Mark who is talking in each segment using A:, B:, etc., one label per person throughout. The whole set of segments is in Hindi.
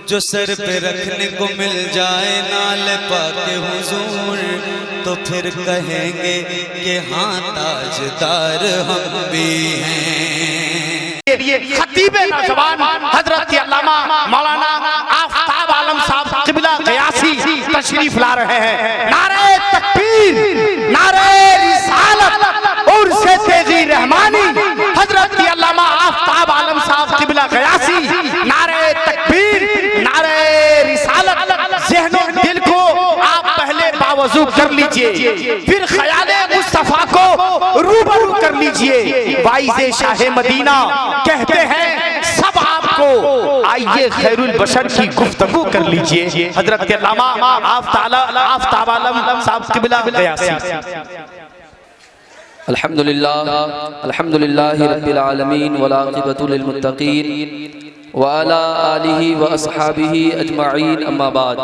A: जो सर पे रखने को मिल जाए नाल पाके हुजूर, तो फिर कहेंगे कि हाँ ताजदार हम भी हैं।
B: खतीब नौजवान हजरत अल्लामा मौलाना आफ्ताब आलम साहब क़िबला क़यासी तशरीफ ला रहे हैं। नारे तकबीर, नारे रिसालत और से तेजी रहमानी हजरत अल्लामा आफ्ताब आलम साहब क़िबला क़यासी। नारे तकबीर, नारे रिसालत। ज़हनो दिल को आप पहले बावजू कर लीजिए, फिर ख़याले मुस्तफ़ा को रूबरू कर लीजिए। वाइज़े शाहे मदीना कहते हैं सब आपको, आइए खैरुल बशर की गुफ्तगू कर लीजिए। हजरत अल्लामा आफ्ताब आलम साहब क़िबला क़यासी।
C: अल्हम्दुलिल्लाह अल्हम्दुलिल्लाहि रब्बिल आलमीन वल आक़िबतु लिल मुत्तक़ीन व अला आलिहि व अस्हाबिहि अजमईन, अम्मा बाद।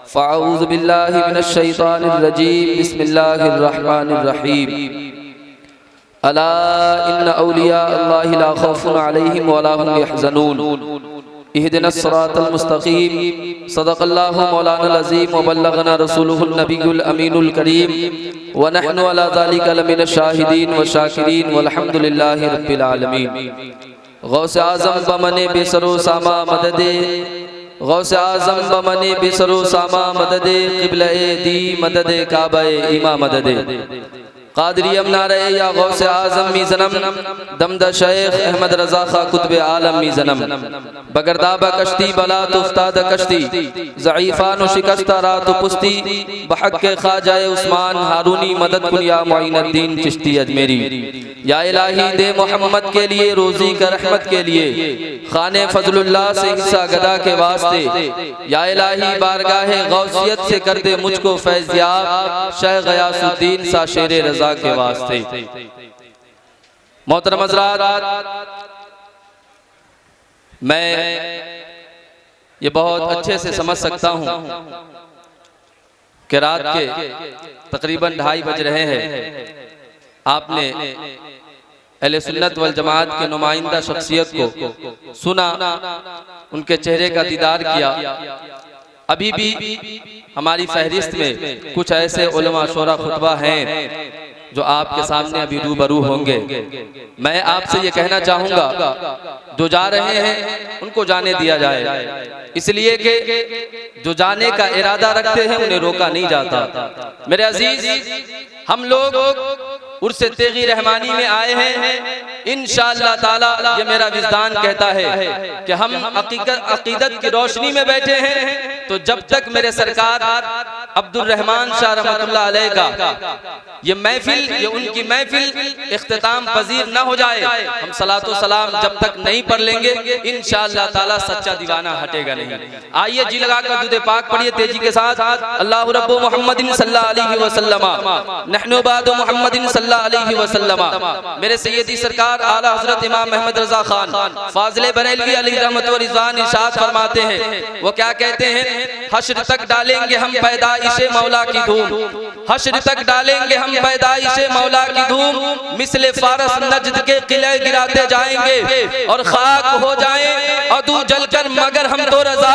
C: फ़अऊज़ु बिल्लाहि मिनश शैतानिर रजीम, बिस्मिल्लाहिर रहमानिर रहीम। अला इन्ना औलिया अल्लाहि ला खौफुन अलैहिम व ला हुम यहज़नून। इहदिनस सिरातल मुस्तक़ीम। सदक़ल्लाहु मौलानल अज़ीम व बल्लगना रसूलुहुन नबियुल अमीनुल करीम व नहनु अला ज़ालिका लमिनश शाहिदीन व शाकिरीन वल्हम्दुलिल्लाहि रब्बिल आलमीन। गौसे आज़म बमने बेसरो सामा मददे, गौसे आज़म बमने बेसरो सामा मददे, क़िबला-ए दी मददे काबा-ए ईमा मददे। क़ादिरियम नारे या गौसे आज़म मीज़नम, दमदा शेख अहमद रज़ा खा कुतुब आलम मीज़नम। बगरदाबा कश्ती बला तुफ्ताद कश्ती, ज़ईफ़ान शिकस्ता रात पुस्ती, बहक़्क़े ख़ाजाए उस्मान हारूनी मदद कुन या मुईनुद्दीन चिश्ती अजमेरी। या इलाही दे मोहम्मद के लिए, रोज़ी का रहमत के लिए, खाने फ़ज़लुल्लाह से हिस्सा गदा के वास्ते। या इलाही बारगाहे गौसियत से कर दे मुझको फैज़याब, शेख गयासुद्दीन सा शेरे रज़ा के वास्ते। मोहतरम हज़रात, मैं ये बहुत अच्छे से समझ सकता हूँ कि रात के तकरीबन 2:30 बज रहे हैं। आपने अहले सुन्नत वल जमात के नुमाइंदा शख्सियत को सुना, उनके चेहरे का दीदार किया। अभी भी हमारी फहरिस्त में कुछ ऐसे उलमा शोरा खुतबा हैं जो आपके सामने अभी रूबरू होंगे। मैं आपसे ये कहना चाहूँगा, जो जा रहे हैं उनको जाने दिया जाए, इसलिए कि जो जाने का इरादा रखते हैं उन्हें रोका नहीं जाता। मेरे अजीज, हम लोग उर्से तेगी रहमानी में आए हैं। इंशाअल्लाह ताला ये मेरा विजदान कहता है कि हम अकीदत की रोशनी में बैठे हैं, तो जब तक मेरे सरकार अब्दुल रहमान शाह रहमतुल्लाह अलैह का ये महफिल, ये उनकी महफिल इख्तिताम पजीर ना हो जाए, हम सलातो सलाम जब तक नहीं पढ़ लेंगे इंशाअल्लाह ताला सच्चा दीवाना हटेगा नहीं। आइए जी लगाकर दुरूद पाक पढ़िए तेजी के साथ। अल्लाहु रब्बु मुहम्मदिन सल्लल्लाहु अलैहि वसल्लम, नहनु बादु मुहम्मदिन सल्लल्लाहु अलैहि वसल्लम। मेरे सैयदी सरकार आला हजरत इमाम अहमद रजा खान फाजिल बरेलवी अलैहि रहमत व रिज़वान इरशाद फरमाते हैं, वो क्या कहते हैं? हश्र तक डालेंगे हम पैदाइशे मौला की धूम, हश्र तक डालेंगे हम पैदाइशे मौला की धूम, मिसले फारस नजद के किले गिराते जाएंगे और खाक हो जाए अदू जलकर, मगर हम तो रजा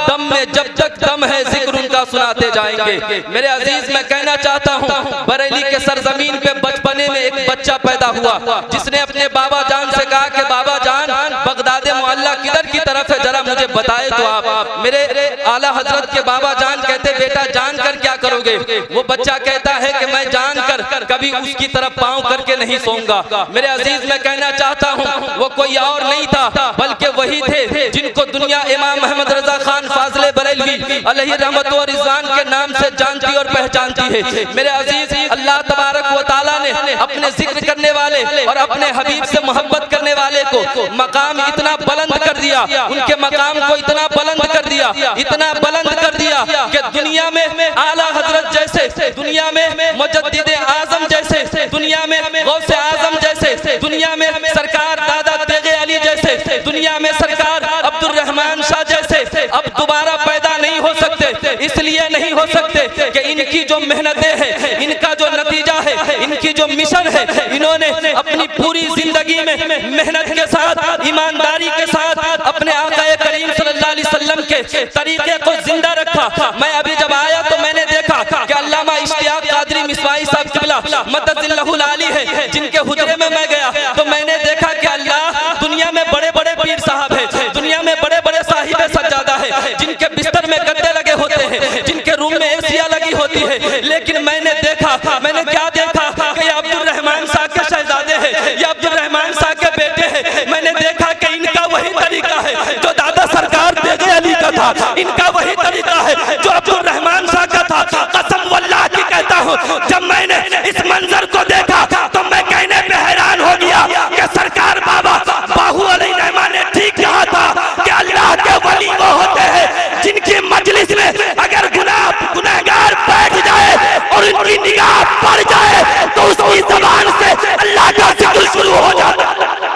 C: दम में जब तक दम है जिक्र उनका सुनाते जाएंगे। मेरे अजीज, मैं कहना चाहता हूँ, बरेली के सरजमीन पे बचपने में एक बच्चा पैदा हुआ जिसने अपने बाबा जान से कहा कि बाबा जान, बगदाद मुअल्ला किधर की तरफ है, जरा मुझे बताए तो आप। मेरे आला हजरत के बाबा जान कहते, बेटा जान कर क्या करोगे? वो बच्चा कहता है कि मैं जान कर कभी उसकी तरफ पांव करके नहीं सोऊंगा। मेरे अजीज, मैं कहना चाहता हूँ, वो कोई और नहीं था बल्कि वही थे जिनको दुनिया इमाम अहमद रजा खान फाजिल बरेलवी अलैहि रहमत व रिज़वान के नाम से जानती और पहचानती है। मेरे अजीज, अल्लाह तबारक व तआला ने अपने जिक्र करने वाले और अपने हबीब से मोहब्बत करने वाले को मकाम इतना बुलंद कर दिया, उनके मकाम को इतना बुलंद कर दिया, इतना बुलंद कर दिया कि दुनिया में आला हजरत जैसे, दुनिया में मुजद्दिद आजम जैसे, दुनिया में गौसे आजम जैसे, दुनिया में सरकार दादा तेगे अली जैसे, दुनिया में सरकार अब्दुल रहमान शाह जैसे अब दोबारा पैदा नहीं हो सकते। इसलिए नहीं हो सकते कि इनकी जो मेहनतें हैं, इनका जो नतीजा है, इनकी जो मिशन है, इन्होंने अपनी पूरी जिंदगी में मेहनत के साथ, ईमानदारी के साथ अपने आका करीम सल्लल्लाहु अलैहि वसल्लम के तरीके को जिंदा रखा। मैं अभी जब आया तो मैंने देखा कि अल्लामा इश्तियाक कादरी मिसवाई साहब किबला मददिल्लाहुल आली है, जिनके हुजरे में मैं गया तो मैंने देखा कि अल्लाह, दुनिया में बड़े बड़े पीर साहब है, दुनिया में बड़े बड़े साहिब सज्जादा है, जिनके बिस्तर में गद्दे लगे होते हैं, जिनके रूम में एसिया लगी होती है, लेकिन मैंने देखा, मैंने क्या देखा कि अब्दुल रहमान साहब के शहजादे हैं, ये अब्दुल रहमान साहब के बेटे हैं। मैंने देखा कि इनका वही तरीका है जो दादा सरकार बेगे अली का था, इनका वही तरीका है जो अब्दुल रहमान साहब का था। कसम वल्लाह की कहता हूँ, जब मैंने इस मंजर को देखा तो मैं कहने पे हैरान हो गया कि सरकार बाबा बाहू अली रहमान ने ठीक कहा था कि अल्लाह के वली वो होते हैं जिनकी मजलिस में अगर गुनहगार बैठ जाए और उनकी निगाह पड़ जाए तो उसकी ज़बान से अल्लाह का जिक्र शुरू हो जाता है।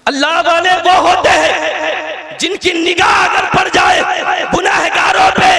C: अल्लाह वाले वो होते हैं जिनकी निगाह अगर पड़ जाए गुनहगारों पे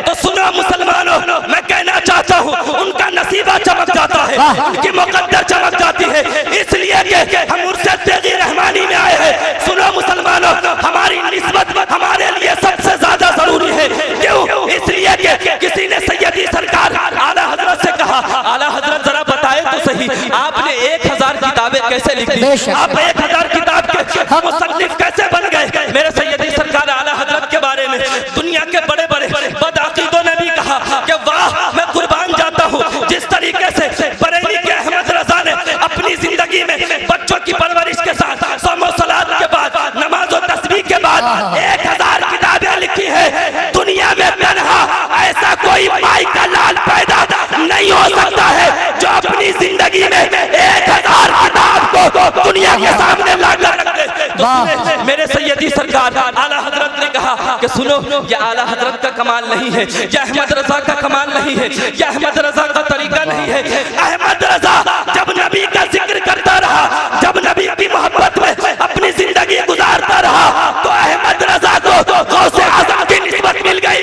C: तो सुनो मुसलमानों, मैं कहना चाहता हूँ उनका नसीबा चमक जाता है, उनकी मुकद्दर चमक जाती है। इसलिए कि हम मुर्शिद तेगी रहमानी में आए हैं। सुनो मुसलमानों, हमारी निस्बत हमारे लिए सबसे ज्यादा जरूरी है। क्यों? इसलिए कि किसी ने सैयदी सरकार आला हजरत से कहा, आला हजरत जरा बताए तो सही, आपने 1000 किताबें कैसे लिख दी? आप 1000 किताब के मुसन्निफ कैसे बन गए? मेरे सैयदी सरकार आला हजरत के बारे में दुनिया के बड़े बड़े बदअकीदों ने भी कहा कि वाह, मैं कुर्बान जाता हूँ जिस तरीके से बरेली के अहमद रजा ने अपनी जिंदगी में बच्चों की परवरिश के साथ सोमो सलात के बाद नमाज और तस्बीह के बाद 1000 किताबें लिखी है। दुनिया में तन्हा ऐसा कोई माई का लाल पैदा नहीं हो सकता है जो अपनी जिंदगी में 1000 किताब को दुनिया के सामने लाकर रख दे। तो मेरे सैयदी सरकार आला हजरत ने कहा कि सुनो, ये आला हजरत का कमाल नहीं है, ये अहमद रजा का कमाल नहीं है, ये अहमद रजा का तरीका नहीं है। अहमद रजा जब नबी का जिक्र करता रहा, जब नबी की मोहब्बत में अपनी जिंदगी गुजारता रहा तो अहमद रजा को गौसे आज़म की निस्बत मिल गई।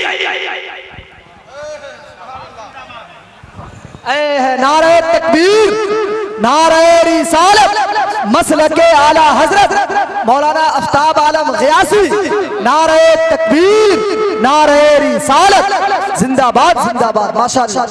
D: नारे तकबीर, नारे रिसालत, मसलके आला हजरत मौलाना आफ्ताब आलम गियासी, नारे तकबीर, नारे रिसालत, जिंदाबाद जिंदाबाद, माशाअल्लाह।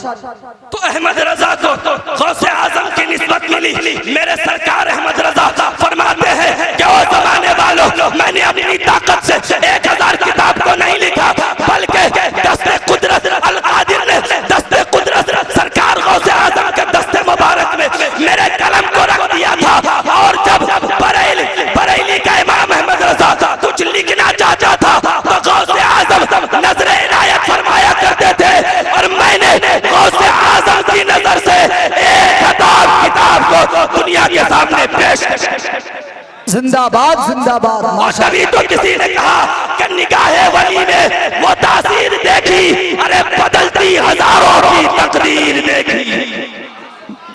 C: तो अहमद रजा को गौसे आज़म की निस्बत मिली। मेरे सरकार अहमद रजा फरमाते हैं कि ओ ज़माने वालों, मैंने अपनी ताकत से 1000 किताब को नहीं लिखा, बल्कि दस्ते कुदरत अल कादिर ने, दस्ते कुदरत सरकार गौसे आज़म के दस्ते मुबारक में मेरे कलम को रख दिया था। और जब बरेली का इमाम अहमद रजा कुछ लिखना चाहता था तो गौसे आज़म नजरे इनायत फरमाया करते थे, और मैंने गौसे आज़म की नजर से 1000 किताब को दुनिया के सामने पेश किया।
D: जिंदाबाद जिंदाबाद।
C: और तभी तो किसी ने कहा कि निगाहे वली में वो तासीर देखी, अरे बदलती हजारों की तकदीर देखी।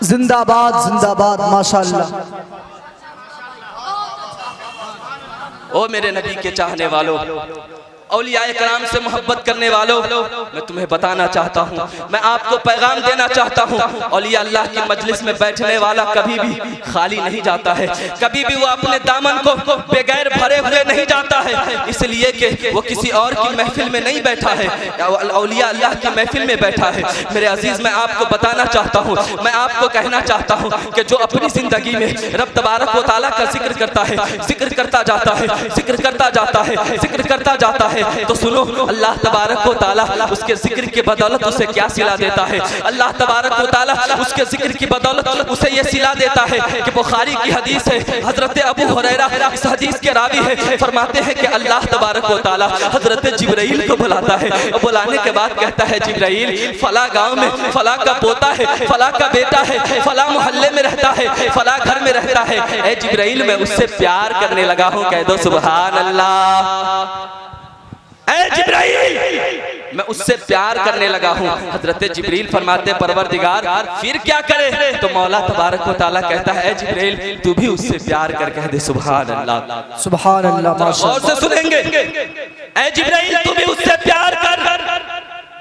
D: जिंदाबाद जिंदाबाद, माशाअल्लाह।
C: ओ मेरे नबी के चाहने वालों, औलियाए कराम से मोहब्बत करने वालों, मैं तुम्हें बताना चाहता हूँ, मैं आपको पैगाम देना चाहता हूँ, औलिया अल्लाह की मजलिस में बैठने वाला कभी भी खाली नहीं जाता है, कभी भी वो अपने दामन को बेगैर भरे हुए नहीं जाता है, इसलिए कि वो किसी और की महफिल में नहीं बैठा है, औलिया अल्लाह की महफिल में बैठा है। मेरे अजीज, मैं आपको बताना चाहता हूँ, मैं आपको कहना चाहता हूँ कि जो अपनी जिंदगी में रब तबारक व तआला का जिक्र करता है, जिक्र करता जाता है, जिक्र करता जाता है, जिक्र करता जाता है, तो सुनो, अल्लाह तबारक व तआला उसके जिक्र की बदौलत उसे क्या सिला देता है। अल्लाह तबारक व तआला उसके जिक्र की बदौलत उसे ये सिला देता है कि बुखारी की हदीस है, हजरत अबू हुरैरा इस हदीस के रावी है, फरमाते हैं कि अल्लाह तबारक व तआला हजरत जिब्राइल को बुलाता है, और बुलाने के बाद कहता है, जिब्राइल फला गांव में फला का पोता है, फला का बेटा है, फला मोहल्ले में रहता है, फला घर में रहता है, ए जिब्राइल मैं उससे प्यार करने लगा हूँ, कह दो सुभान अल्लाह। ऐ जिब्राइल मैं उससे प्यार करने लगा हूँ। हजरत जिब्रील फरमाते, परवरदिगार फिर क्या करे? तो मौला तबारक व तआला कहता है, ऐ जिब्राइल तू भी उससे प्यार कर कह दे सुभान अल्लाह,
D: सुभान अल्लाह, माशाअल्लाह।
C: और से सुनेंगे, ऐ जिब्राइल तू भी उससे प्यार कर।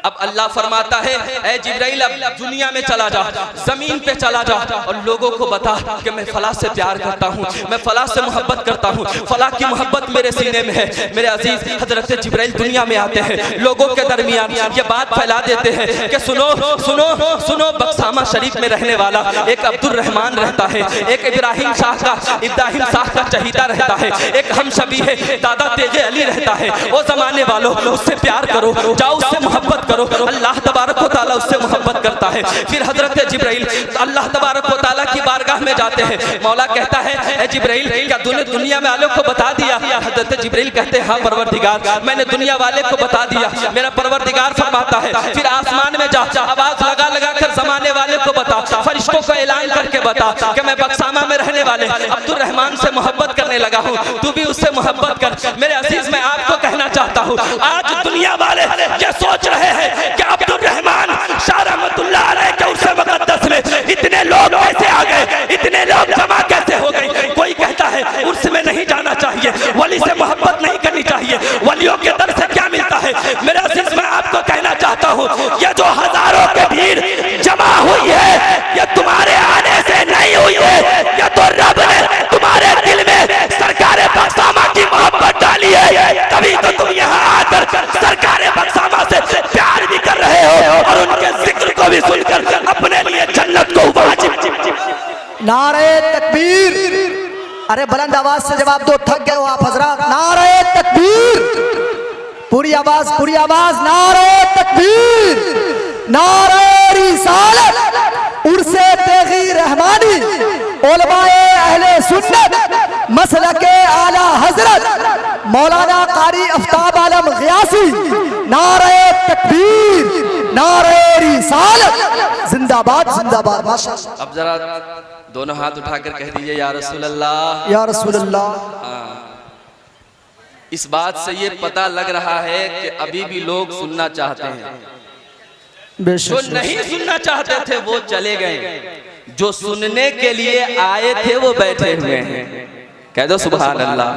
C: अब अल्लाह फरमाता है ऐ जिब्राइल अब दुनिया में चला जा, जमीन पे चला जा और लोगों को बता कि मैं फला से प्यार करता हूँ, मैं फला से मोहब्बत करता हूँ, फला की मोहब्बत मेरे सीने में है। मेरे अजीज हजरत जिब्राइल दुनिया में आते हैं, लोगों के दरमियान ये बात फैला देते हैं कि सुनो सुनो सुनो, बक्सामा शरीफ में रहने वाला एक अब्दुल रहमान रहता है, एक इब्राहिम शाह का चहीता रहता है, एक हम शबी है दादा तेगे अली रहता है। वो जमाने वालों उससे प्यार करो, जाओ उससे मोहब्बत करो। अल्लाह तबारक व तआला उससे मोहब्बत करता है। फिर हजरत जिब्राइल अल्लाह तबारक व तआला की बारगाह में जाते हैं। मौला कहता है ऐ जिब्राइल क्या तूने दुनिया में वालों को बता दिया? हजरत जिब्राइल कहते हैं हाँ परवरदिगार मैंने दुनिया वाले को बता दिया। मेरा परवरदिगार फरमाता है फिर आसमान में जा, आवाज लगा लगा कर जमाने वाले को बता, फरिश्तों को ऐलान करके बता कि मैं बक्सामा में रहने वाले अब्दुल रहमान से मोहब्बत करने लगा हूँ, तू भी उससे मोहब्बत कर। मेरे अजीज मैं आपको कहना चाहता हूँ आज दुनिया वाले ये सोच रहे हैं कि अब्दुल रहमान शाह रहमतुल्लाह अलैह के उर्स मुक़द्दस में इतने लोग कैसे आ गए, इतने लोग जमा कैसे हो गए। कोई कहता है उर्स में नहीं जाना चाहिए, वली से मोहब्बत नहीं करनी चाहिए, वलियों के दर से क्या मिलता है। मेरे अजीज मैं आपको कहना चाहता हूँ ये जो हजारों के भीड़ जमा हुई है ये तुम्हारे आने से नहीं हुई है, ये तो रब ने तुम्हारे दिल में सरकारे बक्सामा की मोहब्बत डाली है, तभी तो तुम यहाँ आकर सरकारे बक्सामा से प्यार भी कर रहे हो और उनके जिक्र को भी सुनकर अपने लिए जन्नत को वाजिब।
D: नारे तकबीर, अरे बुलंद आवाज से जवाब दो, थक गए हो आप हजरात। नारे तकबीर, पूरी आवाज नारे तकबीर, नारे रिसालत, उर्से तेगी रहमानी, उलमाए अहले सुन्नत, मसलके आला हजरत मौलाना कारी आफ्ताब आलम गियासी, नारे तकबीर, नारे रिसालत, जिंदाबाद जिंदाबाद। माशाअल्लाह।
C: अब जरा दोनों हाथ उठाकर कह दीजिए या रसूल अल्लाह,
D: या रसूल अल्लाह।
C: इस बात से ये पता लग रहा है कि अभी भी लोग सुनना चाहते हैं, जो नहीं सुनना चाहते थे वो चले गए, जो सुनने के लिए आए थे वो बैठे हुए हैं। कह दो सुभान अल्लाह।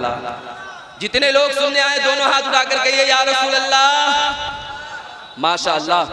C: जितने लोग सुनने आए दोनों हाथ उठाकर कहिए या रसूल अल्लाह। माशाअल्लाह,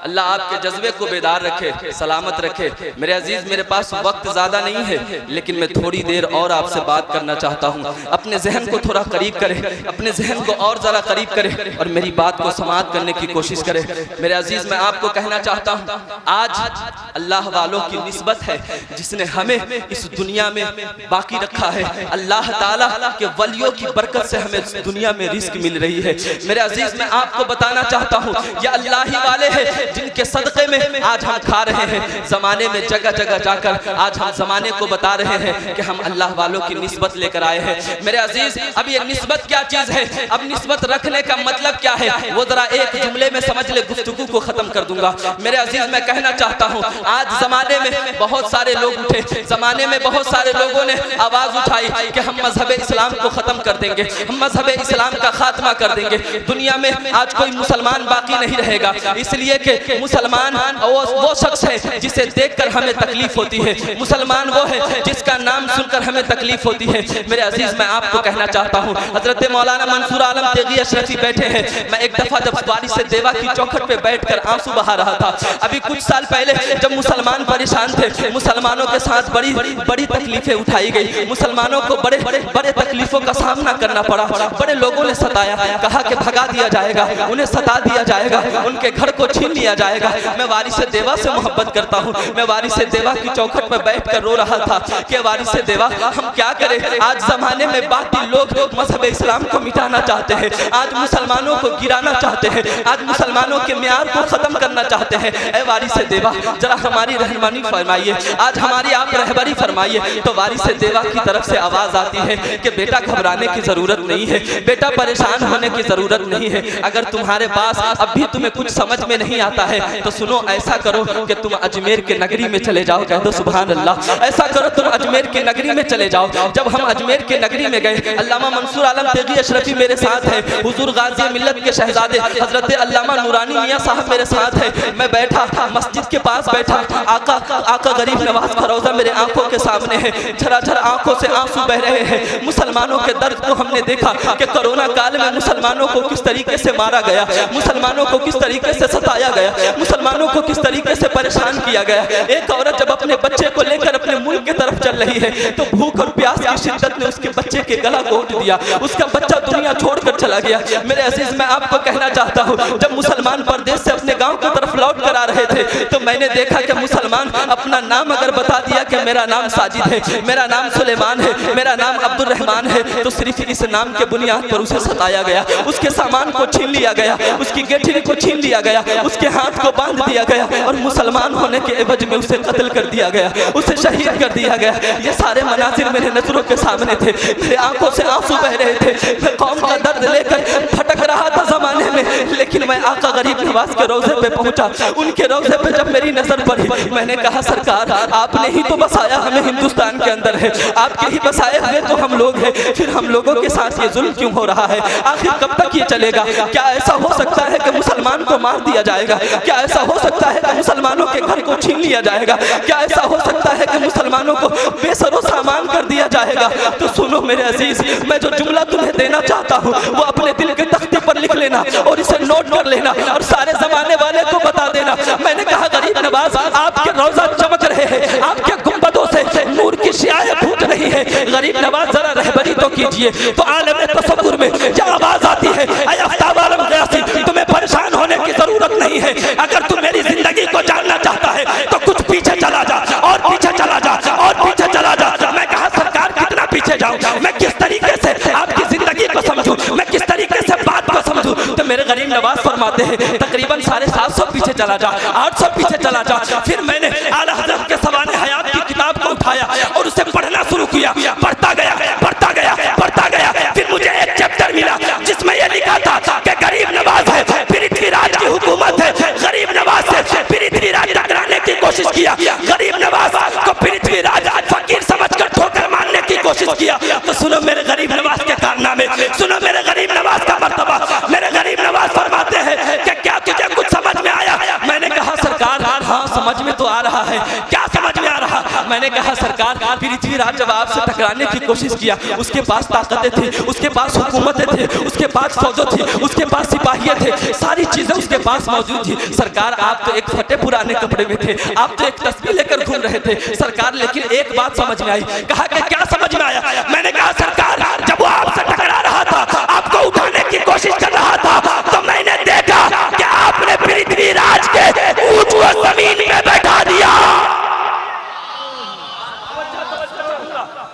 C: अल्लाह आपके जज्बे को बेदार रखे, सलामत रखे। मेरे अजीज मेरे पास वक्त ज़्यादा नहीं है लेकिन मैं थोड़ी देर और आपसे बात करना चाहता हूँ। अपने जहन को थोड़ा करीब करे, अपने जहन को और ज़रा करीब करे और मेरी बात को समाअत करने की कोशिश करे। मेरे अजीज मैं आपको कहना चाहता हूँ आज अल्लाह वालों की निस्बत है जिसने हमें इस दुनिया में बाकी रखा है। अल्लाह ताला के वलियों की बरकत से हमें दुनिया में रिस्क मिल रही है। मेरे अजीज मैं आपको बताना चाहता हूँ अल्लाह ही वाले हैं जिनके सदक़े में आज हम खा रहे हैं। जमाने में जगह जगह जाकर आज हम जमाने को बता रहे हैं कि हम अल्लाह वालों की निस्बत लेकर आए हैं। मेरे अजीज अब ये निस्बत क्या चीज है, अब निस्बत रखने का मतलब क्या है वो जरा एक जुमले में समझ ले, गुफ्तगू को खत्म कर दूंगा। मेरे अजीज मैं कहना चाहता हूँ आज जमाने में बहुत सारे लोग उठे, जमाने में बहुत सारे लोगों ने आवाज उठाई कि हम मजहब इस्लाम को खत्म कर देंगे, हम मजहब इस्लाम का खात्मा कर देंगे। दुनिया में आज कोई मुसलमान बाकी नहीं रहेगा, इसलिए कि मुसलमान वो शख्स है जिसे देखकर हमें तकलीफ होती है, मुसलमान वो है जिसका नाम सुनकर हमें तकलीफ होती है। मेरे अजीज मैं आपको कहना चाहता हूँ हजरत मौलाना मंसूर आलम तेगी अशरफी बैठे हैं। मैं एक दफा जब बारी से देवा की चौखट पे बैठकर आंसू बहा रहा था, अभी कुछ साल पहले जब मुसलमान परेशान थे, मुसलमानों के साथ बड़ी बड़ी तकलीफें उठाई गई, मुसलमानों को बड़े बड़े तकलीफों का सामना करना पड़ा। बड़े लोगों ने सताया, कहा कि भगा दिया जाएगा, उन्हें सता दिया जाएगा, उनके घर को छीन लिया जाएगा। मैं वारिस देवा से मोहब्बत करता हूँ, मैं वारिस देवा की चौखट पर बैठकर रो रहा था कि वारिस देवा हम क्या करें। आज जमाने में बाकी लोग मजहब इस्लाम को मिटाना चाहते हैं, आज मुसलमानों को गिराना चाहते हैं, आज मुसलमानों के म्यार को खत्म करना चाहते हैं। ऐ वारिस देवा जरा हमारी रहनुमाई फरमाइए, आज हमारी आप रहबरी फरमाइए। तो वारिस देवा की तरफ से आवाज आती है कि बेटा घबराने की जरूरत नहीं है, बेटा परेशान होने की जरूरत नहीं है। अगर तुम्हारे पास अब भी तुम्हें कुछ समझ में नहीं आता है तो सुनो, ऐसा करो कि तुम अजमेर के नगरी में चले जाओ। कह दो सुभान अल्लाह। ऐसा करो तुम अजमेर के नगरी में चले जाओ। जब हम अजमेर के नगरी में गए, अल्लामा मंसूर आलम तेगी अशरफी मेरे साथ है, हुजूर गाजी मिल्लत के शहजादे हजरत अल्लामा नूरानी मियां साहब मेरे साथ है। मैं बैठा मस्जिद के पास बैठा, आका गरीब नवाज का रोजा मेरे आंखों के सामने है, झराझर आंखों से आंसू बह रहे हैं। मुसलमानों के दर्द को हमने देखा कि कोरोना काल में मुसलमानों को किस तरीके से मारा गया, मुसलमानों को किस तरीके से सताया गया, मुसलमानों को किस तरीके से परेशान किया गया। एक औरत जब अपने बच्चे को लेकर अपने मुल्क की तरफ चल रही है तो भूख और प्यास की शिद्दत ने उसके बच्चे के गला घोट दिया, उसका बच्चा दुनिया छोड़कर चला गया। मेरे अजीज, मैं आपको कहना चाहता हूँ, जब मुसलमान परदेश से अपने गांव की तरफ लौट कर आ रहे थे तो मैंने देखा कि मुसलमान अपना नाम अगर बता दिया कि मेरा नाम साजिद है, मेरा नाम सुलेमान है, मेरा नाम अब्दुल रहमान है, तो सिर्फ इस नाम के बुनियाद पर उसे सताया गया, उसके सामान को छीन लिया गया, उसकी गेठरी को छीन लिया गया, उसके हाथ को बांध दिया गया और मुसलमान होने के एवज में उसे कत्ल कर दिया गया, उसे शहीद कर दिया गया। ये सारे मनाजिर मेरे नजरों के सामने थे, मेरे आंखों से आंसू बह रहे थे। मैं कौम का दर्द लेकर भटक रहा था जमाने में, लेकिन मैं आका गरीब नवाज के रोजे पे पहुंचा। उनके रोजे पे जब मेरी नजर पड़ी, मैंने कहा सरकार, आपने ही तो बसाया हमें हिंदुस्तान के अंदर है, आपके ही बसाए हुए तो हम लोग हैं, फिर हम लोगों के साथ ये जुल्म क्यों हो रहा है? आखिर कब तक ये चलेगा? क्या ऐसा हो सकता है कि मुसलमान को मार दिया जाएगा? क्या ऐसा हो सकता है कि मुसलमानों के घर को छीन लिया जाएगा? क्या ऐसा हो सकता है कि मुसलमानों को बेसरो सामान कर दिया जाएगा? तो सुनो मेरे अजीज, मैं जो जुमला तुम्हें देना चाहता हूँ वो अपने दिल के तख्ते पर लिख लेना और इसे नोट कर लेना और सारे जमाने वाले को बता देना। मैंने कहा गरीब नवाज, आपके रोजा चमक रहे हैं, आपके गुंबदों से नूर की शियाएं फूट रही है। गरीब नवाज जरा रहबरी तो कीजिए। तो आलम तसव्वुर में क्या आवाज आती है, ऐ आफ्ताब आलम ग़यासी, तुम्हें परेशान होने की जरूरत नहीं है। अगर तुम मेरी जिंदगी को जानना चाहता है तो कुछ पीछे चला जा और पीछे चला जा और पीछे चला जा। मैं कहा सरकार, कितना पीछे जाऊं? मैं किस तरीके से आपकी जिंदगी को समझूं? मैं किस तरीके से बात को समझूं? तो मेरे गरीब नवाज फरमाते हैं तकरीबन 750 पीछे चला जा, 800 पीछे चला जा। फिर मैंने आला हज़रत के सवाने हयात की किताब को उठाया और उसे पढ़ना शुरू किया। पढ़ता गया, पढ़ता गया, पढ़ता गया। फिर मुझे एक चैप्टर मिला जिसमें यह लिखा था कि गरीब नवाज है, पृथ्वीराज की हुकूमत है। गरीब नवाज से पृथ्वीराज टकराने की कोशिश किया, गरीब नवाज को पृथ्वीराज फकीर समझकर ठोकर मारने की कोशिश किया। तो सुनो मेरे गरीब नवाज के कारनामे, सुनो मेरे गरीब नवाज का मर्तबा। मेरे गरीब नवाज फरमाते हैं कि क्या तुझे कुछ समझ में आया? मैंने कहा सरकार, हाँ समझ में तो आ रहा है। क्या समझ में आ रहा? मैंने कहा सरकार, पृथ्वीराज जब आपसे टकराने की कोशिश किया, उसके पास ताकतें थी, उसके पास हुकूमतें थे, उसके पास फौजों थी, उसके पास सिपाहिये थे, सारी चीजें उसके पास मौजूद थी। सरकार, आप तो एक फटे पुराने कपड़े में थे, आप तो एक तस्बीह लेकर घूम रहे थे सरकार। लेकिन एक बात समझ में आई। कहा कि क्या समझ में आया? मैंने कहा सरकार, जब वो आपसे टकरा रहा था, आपको उठाने की कोशिश कर रहा था, तो मैंने देखा कि आपने पृथ्वीराज के ऊंट को जमीन में बैठा दिया।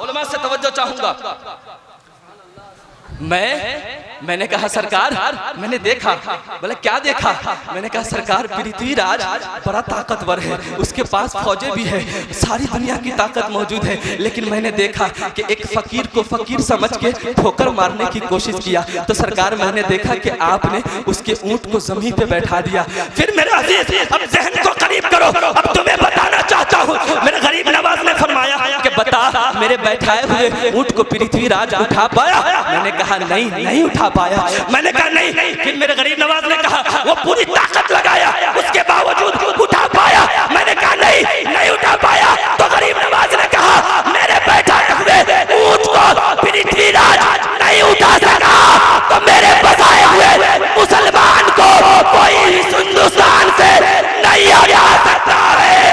C: उलमा से तवज्जो चाहूंगा। मैंने कहा सरकार, मैंने देखा। बोले क्या देखा? मैंने कहा सरकार, पृथ्वीराज बड़ा ताकतवर है, उसके पास फौजें भी है, सारी दुनिया की ताकत मौजूद है। लेकिन मैंने देखा कि एक फकीर को फकीर समझ के ठोकर मारने की कोशिश किया। तो सरकार, मैंने देखा कि आपने उसके ऊंट को जमीन पे बैठा दिया। फिर मेरे अजीज, अब जहन को करीब करो, अब तुम्हें बताना चाहता हूँ। मेरे गरीब नवाज ने फरमाया कि बता, मेरे बैठाए हुए ऊंट को पृथ्वीराज उठा पाया? मैंने कहा नहीं उठा पाया। मैंने कहा नहीं। फिर मेरे गरीब नवाज ने कहा वो पूरी ताकत लगाया, उसके बावजूद उठा पाया? मैंने कहा नहीं उठा पाया। तो गरीब नवाज ने कहा मेरे बैठाए हुए ऊंट को पृथ्वीराज नहीं उठा सका, तो मेरे बसाए हुए मुसलमान को कोई हिंदुस्तान से नहीं हटा सकता है।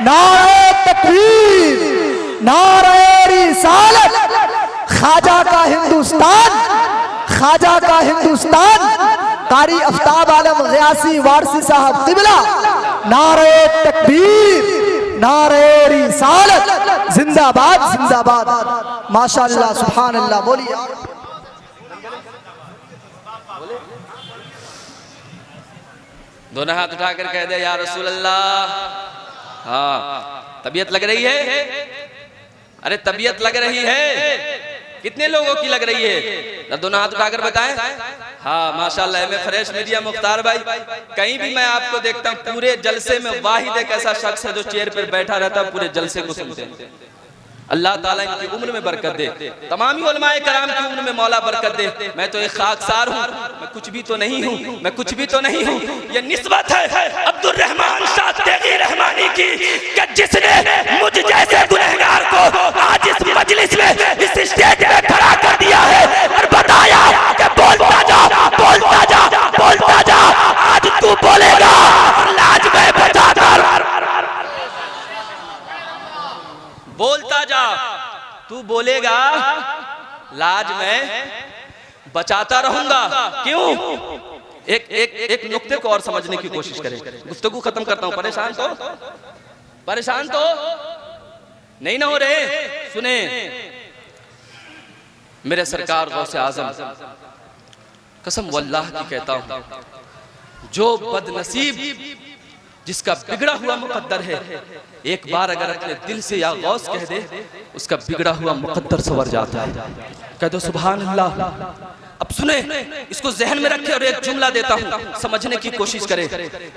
D: नारे तकबीर, नारे रिसालत। ख्वाजा का हिंदुस्तान, ख्वाजा का हिंदुस्तान, कारी आफ्ताब आलम ग़यासी वारसी साहब क़िबला। नारे तकबीर, नारे रिसालत, जिंदाबाद जिंदाबाद। माशाअल्लाह, सुभान अल्लाह। बोलिए।
C: दोनों हाथ उठाकर कह दे या रसूल अल्लाह। हाँ, तबीयत लग रही है? अरे तबीयत लग रही है? कितने लोगों की लग रही है? दोनों हाथ उठाकर बताएं। हाँ माशाल्लाह। एम फ्रेश मीडिया मुख्तार भाई, कहीं भी मैं आपको देखता हूँ पूरे जलसे में वाहिद एक ऐसा शख्स है जो चेयर पर बैठा रहता है, पूरे जलसे को सुनते हैं। अल्लाह ताला इनकी उम्र में बरकत दे, तमाम उलमाए कराम की उम्र में मौला बरकत दे। मैं तो एक खाकसार हूँ, मैं कुछ भी तो नहीं हूँ, मैं कुछ भी तो नहीं हूँ। ये निस्बत है अब्दुल रहमान शाह तेगी रहमानी की कि जिसने मुझ जैसे गुनहगार को आज इस मजलिस में, इस स्टेज में खड़ा कर दिया है और बताया कि बोलता जा, बोलता जा, बोलता जा। आज बोलेगा लाज मैं बचाता रहूंगा। क्यों? एक नुक्ते को और समझने की कोशिश करें। गुफ्तगू खत्म करता हूं। परेशान तो नहीं ना हो रहे? सुने, मेरे सरकार गौसे आजम, कसम वल्लाह की कहता हूं, जो बदनसीब जिसका बिगड़ा हुआ मुकद्दर है, एक बार अगर अपने दिल से या गौस कह दे, उसका बिगड़ा हुआ मुकद्दर संवर जाता है। कह दो सुभान अल्लाह। अब सुने, इसको जहन में रखे और एक जुमला देता हूं, समझने की कोशिश करें।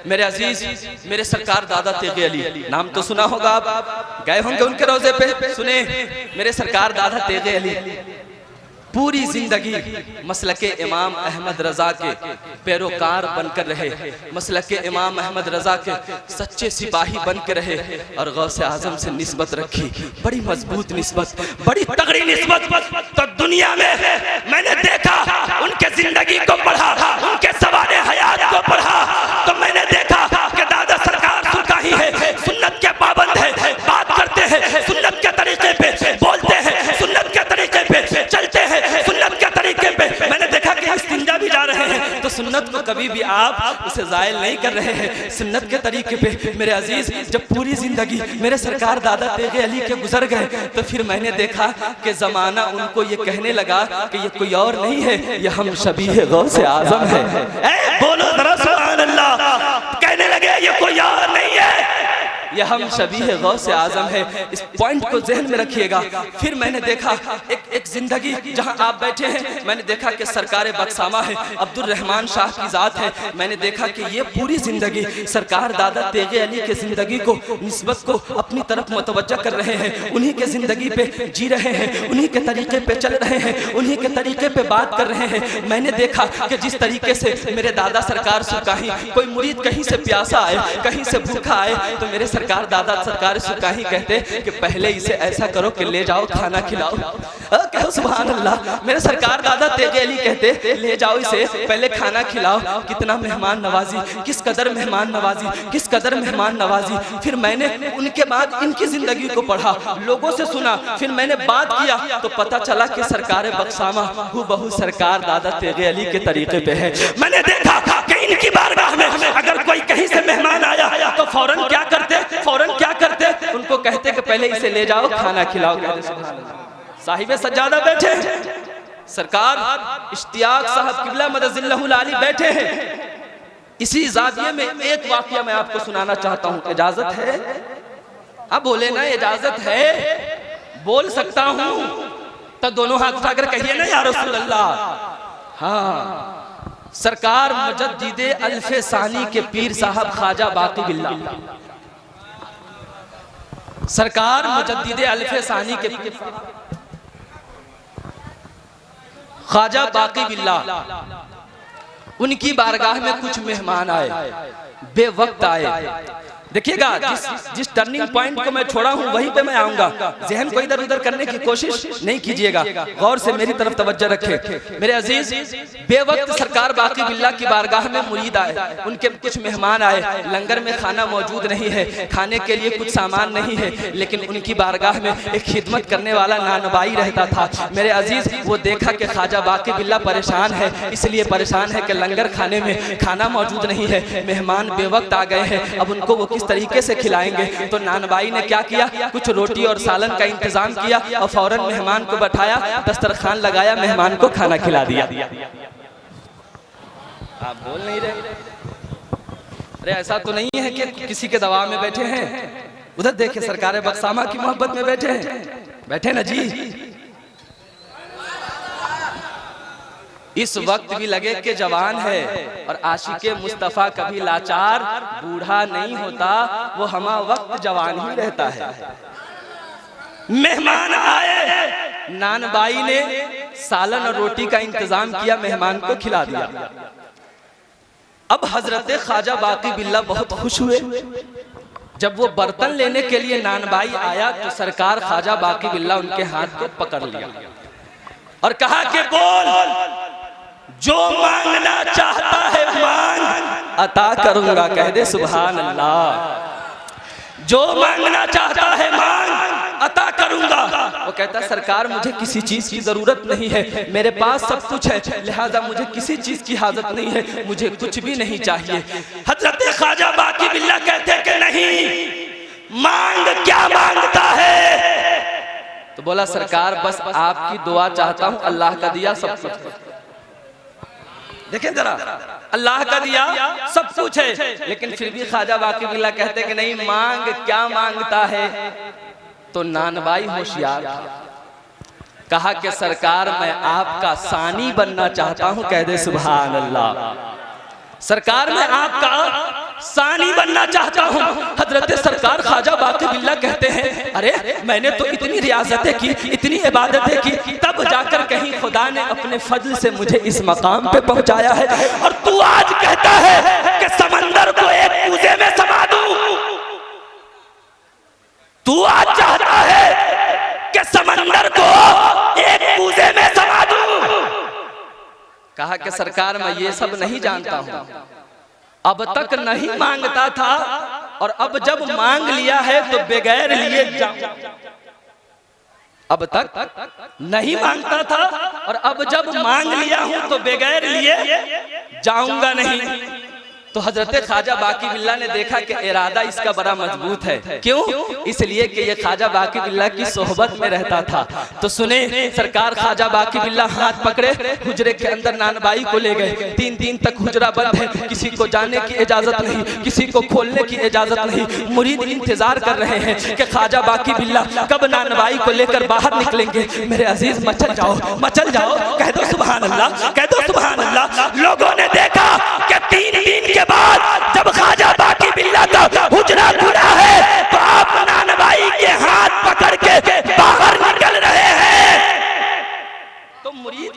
C: मेरे अजीज, मेरे सरकार दादा तेगे अली, नाम तो सुना होगा, आप गए होंगे उनके रोजे पे। सुने, मेरे सरकार दादा तेगे अली पूरी जिंदगी मसलके इमाम अहमद रजा के पैरोकार बनकर रहे, मसलके इमाम अहमद रजा के सच्चे सिपाही बन के रहे और गौसे आजम से निस्बत रखी, बड़ी मजबूत निस्बत, बड़ी तगड़ी निस्बत। तो दुनिया में मैंने देखा, उनके जिंदगी को पढ़ा, उनके सवाले हयात को पढ़ा, तो मैंने देखा कि दादा सरकार सुकाही है, सुन्नत के पाबंद है, बात करते हैं सुन्नत के तरीके पे, बोलते हैं सुन्नत के तरीके पे, चलते हैं सुन्नत के तरीके पे। मैंने देखा कि इस्तिंजा भी जा रहे हैं, तो सुन्नत को कभी भी आप उसे जायल नहीं कर रहे हैं, सुन्नत के तरीके पे। मेरे अजीज, जब पूरी जिंदगी मेरे सरकार दादा तेगे अली के गुजर गए, तो फिर मैंने देखा कि जमाना उनको ये कहने लगा कि ये कोई और नहीं है, ये हम शबीह गौसे आजम है। बोलो जरा सुभान अल्लाह। कहने लगे ये कोई और नहीं है, ये हम शबीह गौसे आजम है। इस पॉइंट को जहन में रखिएगा। फिर मैंने देखा एक जिंदगी जहां आप बैठे हैं, मैंने देखा कि सरकार बख्सामा है, अब्दुल रहमान शाह की जात है। मैंने देखा कि ये पूरी जिंदगी सरकार दादा तेगे अली के जिंदगी को, निस्बत को अपनी तरफ मुतवज्जा कर रहे हैं, उन्हीं के जिंदगी पे जी रहे हैं, उन्हीं के तरीके पे चल रहे हैं, उन्हीं के तरीके पे बात कर रहे हैं। मैंने देखा कि जिस तरीके से मेरे दादा सरकार सुकाही, कोई मुरीद कहीं से प्यासा आए, कहीं से भूखा आए, तो मेरे सरकार दादा सरकार सुकाही कहते कि पहले इसे ऐसा करो कि ले जाओ खाना खिलाओ। कहो सुभान अल्लाह। मेरे सरकार दादा तेगे अली कहते ले जाओ इसे, पहले खाना खिलाओ। कितना मेहमान नवाजी, किस कदर मेहमान नवाजी, किस कदर मेहमान नवाजी। फिर मैंने उनके बाद इनकी जिंदगी को पढ़ा, लोगों से सुना, फिर मैंने बात किया, तो पता चला कि सरकार बख्सामा हूबहू सरकार दादा तेगे अली के तरीके पे है। मैंने देखा कि इनकी बारगाह में अगर कोई कहीं से मेहमान आया तो फौरन क्या करते, उनको कहते कि पहले इसे ले जाओ खाना खिलाओ। साहिबे सज्जादा बैठे, सरकार इश्तियाक साहब किबला मदजिल्लहुल आली बैठे हैं। इसी जाविये में एक वाकया मैं आपको सुनाना चाहता हूं। इजाजत है? अब बोले ना, इजाजत है? बोल सकता हूं तो दोनों हाथ उठाकर कहिए ना या रसूल अल्लाह। हाँ, सरकार मुजद्दिदे अल्फे सानी के पीर साहब ख्वाजा बाकी बिल्ला, सरकार मुजद्दिदे अल्फे सानी के ख्वाजा बाकी बिल्ला, उनकी बारगाह में कुछ मेहमान आए, बेवक्त आए। देखिएगा, जिस टर्निंग पॉइंट को मैं छोड़ा हूं वहीं पे मैं आऊंगा। जहन को इधर उधर करने की कोशिश नहीं कीजिएगा, गौर से मेरी तरफ तवज्जो रखें। मेरे अजीज, बेवक्त सरकार बाकी बिल्ला की बारगाह में मुरीद आए, उनके कुछ मेहमान आए, लंगर में खाना मौजूद नहीं है, खाने के लिए कुछ सामान नहीं है, लेकिन उनकी बारगाह में एक खिदमत करने वाला नानबाई रहता था। मेरे अजीज, वो देखा कि ख्वाजा बाकी बिल्ला परेशान है, इसलिए परेशान है कि लंगर खाने में खाना मौजूद नहीं है, मेहमान बेवक्त आ गए हैं, अब उनको वो किस तरीके से खिलाएंगे। तो नानबाई ने क्या किया, कुछ रोटी और सालन का इंतजाम किया और फौरन मेहमान को बैठाया, दस्तरखान लगाया, मेहमान को खाना खिला दिया। आप बोल नहीं रहे? अरे ऐसा तो नहीं है कि किसी के दबाव में बैठे हैं। उधर देखे, सरकार बख्सामा की मोहब्बत में बैठे हैं, बैठे ना जी। इस वक्त भी लगे कि जवान है, और आशिके मुस्तफा कभी लाचार बूढ़ा नहीं होता, वो हमा वक्त जवान ही रहता है। मेहमान आए, नानबाई ने सालन और रोटी का इंतजाम किया, मेहमान को खिला दिया। अब हजरत ख्वाजा बाकी बिल्ला बहुत खुश हुए। जब वो बर्तन लेने के लिए नानबाई आया, तो सरकार ख्वाजा बाकी बिल्ला उनके हाथ को पकड़ लिया और कहा कि बोल, जो मांगना चाहता है मांग, अता करूंगा। कह दे सुभान अल्लाह। जो मांगना चाहता है मांग, अता करूंगा। वो कहता सरकार मुझे किसी चीज की जरूरत नहीं है, मेरे पास सब कुछ है, लिहाजा मुझे किसी चीज की हाजत नहीं है, मुझे कुछ भी नहीं चाहिए। हजरत ख्वाजा बाकी बिल्ला कहते कि नहीं, मांग क्या मांगता है? तो बोला सरकार बस आपकी दुआ चाहता हूं, अल्लाह का दिया सब कुछ। देखें जरा, अल्लाह का दिया सब कुछ है, लेकिन फिर भी ख्वाजा बाकी बिल्ला कहते कि नहीं, मांग क्या मांगता है? तो नानबाई होशियार था, कहा कि सरकार मैं आपका सानी बनना चाहता हूं। कह दे सुभान अल्लाह। सरकार मैं आपका सानी बनना चाहता हूं। हजरत सरकार ख्वाजा बाकी बिल्ला कहते हैं अरे मैंने तो इतनी रियाजतें की, इतनी इबादतें की, तब जाकर कहीं खुदा ने अपने फजल से मुझे इस मकाम पे पहुंचाया है, और तू आज कहता है कि समंदर को एक कूजे में समा दूं। तू आज चाहता है कि समंदर को एक कूजे में समा दूं। कहा कि सरकार मैं ये सब नहीं जानता हूं, अब तक नहीं मांगता था, और अब जब मांग लिया है तो बगैर लिए जाऊं। अब तक नहीं मांगता था, और अब जब मांग लिया हूं तो बगैर लिए जाऊंगा नहीं। तो हजरत ख्वाजा बाकी बिल्ला ने देखा कि इरादा इसका बड़ा मजबूत है। क्यों? इसलिए कि ये ख्वाजा बाकी बिल्ला की सोहबत में रहता था। तो सुने, सरकार ख्वाजा बाकी बिल्ला हाथ पकड़े हुजरे के अंदर नानबाई को ले गए। 3 दिन तक हुजरा बंद है, किसी को जाने की इजाजत नहीं, किसी को खोलने की इजाजत नहीं। मुरीद इंतजार कर रहे हैं कि ख्वाजा बाकी बिल्ला कब नानबाई को लेकर बाहर निकलेंगे। मेरे अजीज मचल जाओ, मचल जाओ, कह दो सुभान अल्लाह, कह दो सुभान अल्लाह। लोगों ने देखा कि 3 दिन के बाद जब ख्वाजा बाकी बिल्ला का हुजरा खुला है तो आप नानबाई के हाथ पकड़ के बाहर निकल रहे हैं। तो मुरीद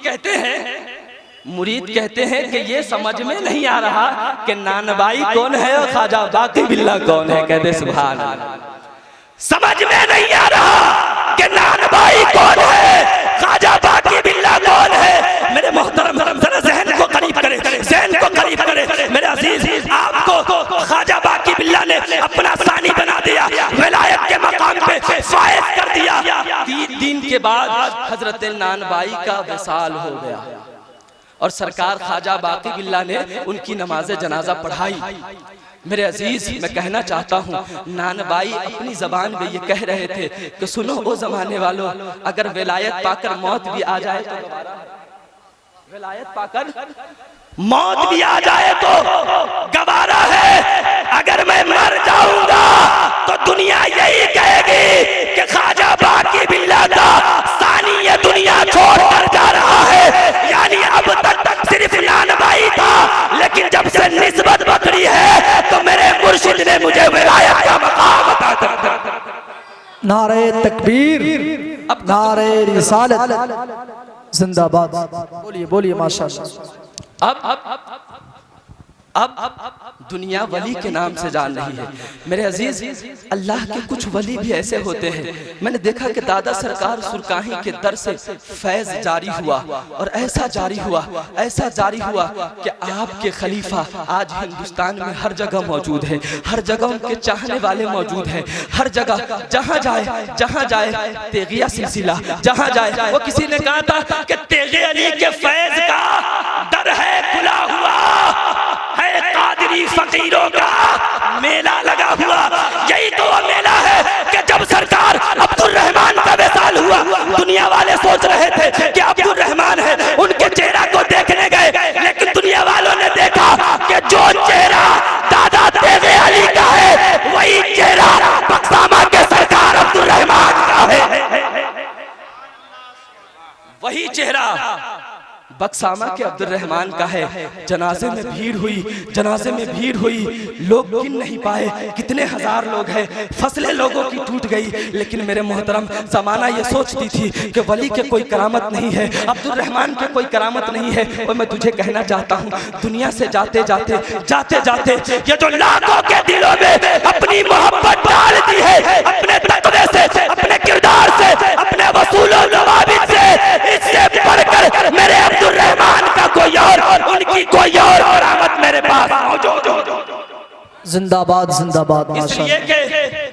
C: कहते हैं कि ये समझ में नहीं आ रहा कि नानबाई कौन है और ख्वाजा बाकी बिल्ला कौन है। कह दे सुभान अल्लाह। समझ में नहीं आ रहा कि नानबाई कौन है, ख्वाजा बाकी बिल्ला कौन है। मेरे मोहतरम जरा ज़हन को करीब करे, ज़हन को करीब करे। मेरे अजीज, आपको ख्वाजा बाकी बिल्ला ने अपना सानी बना दिया, विलायत के मकाम पे फायज कर दिया। 3 दिन के बाद हजरत नानबाई का विसाल हो गया, और सरकार ख्वाजा बाकी बिल्ला ने उनकी नमाज जनाजा पढ़ाई। मेरे अजीज, मैं कहना चाहता हूँ, नानबाई अपनी जबान में ये कह रहे थे कि सुनो ओ जमाने वालों, अगर विलायत पाकर मौत भी आ जाए तो विलायत पाकर मौत भी आ जाए तो गवारा है। अगर मैं मर जाऊंगा तो दुनिया यही कहेगी कि ख्वाजा बाकी बिल्ला का सानी ये दुनिया छोड़कर जा रहा है। यानी अब तक सिर्फ नानबाई था, लेकिन जब से निस्बत बकरी है तो मेरे मुर्शिद ने मुझे विलायत का मकाम अता कर दिया।
D: नारे तकबीर, नारे रिसालत जिंदाबाद। बोलिए बोलिए माशाअल्लाह।
C: अब दुनिया वली के नाम से जान रही है। मेरे अजीज, अल्लाह के कुछ वली भी ऐसे होते हैं। मैंने देखा कि दादा सरकार सुरकाही के दर से फैज जारी हुआ, और ऐसा जारी हुआ, ऐसा जारी हुआ कि आपके खलीफा आज हिंदुस्तान में हर जगह मौजूद है, हर जगह उनके चाहने वाले मौजूद हैं, हर जगह जहाँ जाए तेगिया सिलसिला जहाँ जाए। वो किसी ने कहा था कि तेगे अली के फैज का दर है खुला हुआ है, कादरी फकीरों का मेला लगा हुआ। यही तो वो मेला है कि जब सरकार अब्दुल रहमान का विसाल हुआ, दुनिया वाले सोच रहे थे कि अब्दुल रहमान है, उनके चेहरा को देखने गए, लेकिन दुनिया वालों ने देखा कि जो चेहरा दादा तेगे अली का है वही चेहरा बक्सामा के सरकार अब्दुल रहमान का है। वही चेहरा बक्सामा के अब्दुल रहमान का है। जनाजे में भीड़ हुई, लोग गिन नहीं पाए कितने हजार लोग हैं, फसलें लोगों की टूट गई। लेकिन मेरे मोहतरम, जमाना ये सोचती थी कि वली के कोई करामत नहीं है, अब्दुल रहमान के कोई करामत नहीं है। और मैं तुझे कहना चाहता हूँ, दुनिया से जाते जाते ये जो लाखों के दिलों में अपनी मोहब्बत डाल दी है, अपने तकवे से, अपने किरदार से, अपने वसूलों नवाबित से, इससे बढ़कर मेरे अब्दुल रहमान का कोई और उनकी कोई और करामत मेरे पास मौजूद हो।
D: जिंदाबाद जिंदाबाद।
C: इसलिए कि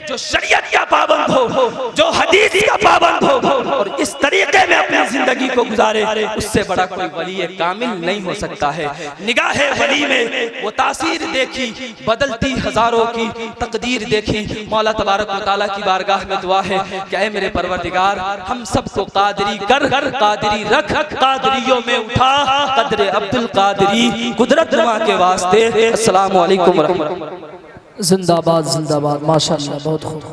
C: जो
E: शरीयत का पाबंद हो, जो हदीस का पाबंद हो और इस तरीके में अपनी जिंदगी को गुजारे, उससे बड़ा कोई वली कामिल नहीं हो सकता है। निगाह वली में वो तासीर देखी, बदलती हजारों की तकदीर देखी। मौला तबारक व तआला की बारगाह में दुआ है कि ऐ मेरे परवरदिगार, हम सबको कादरी कर, कादरी रख, कादरियों में उठा, कदर अब्दुल कादरी कुदरत नुमा के वास्ते। अस्सलामु अलैकुम व रहमतुल्लाह।
D: जिंदाबाद जिंदाबाद, माशाअल्लाह, बहुत खूब।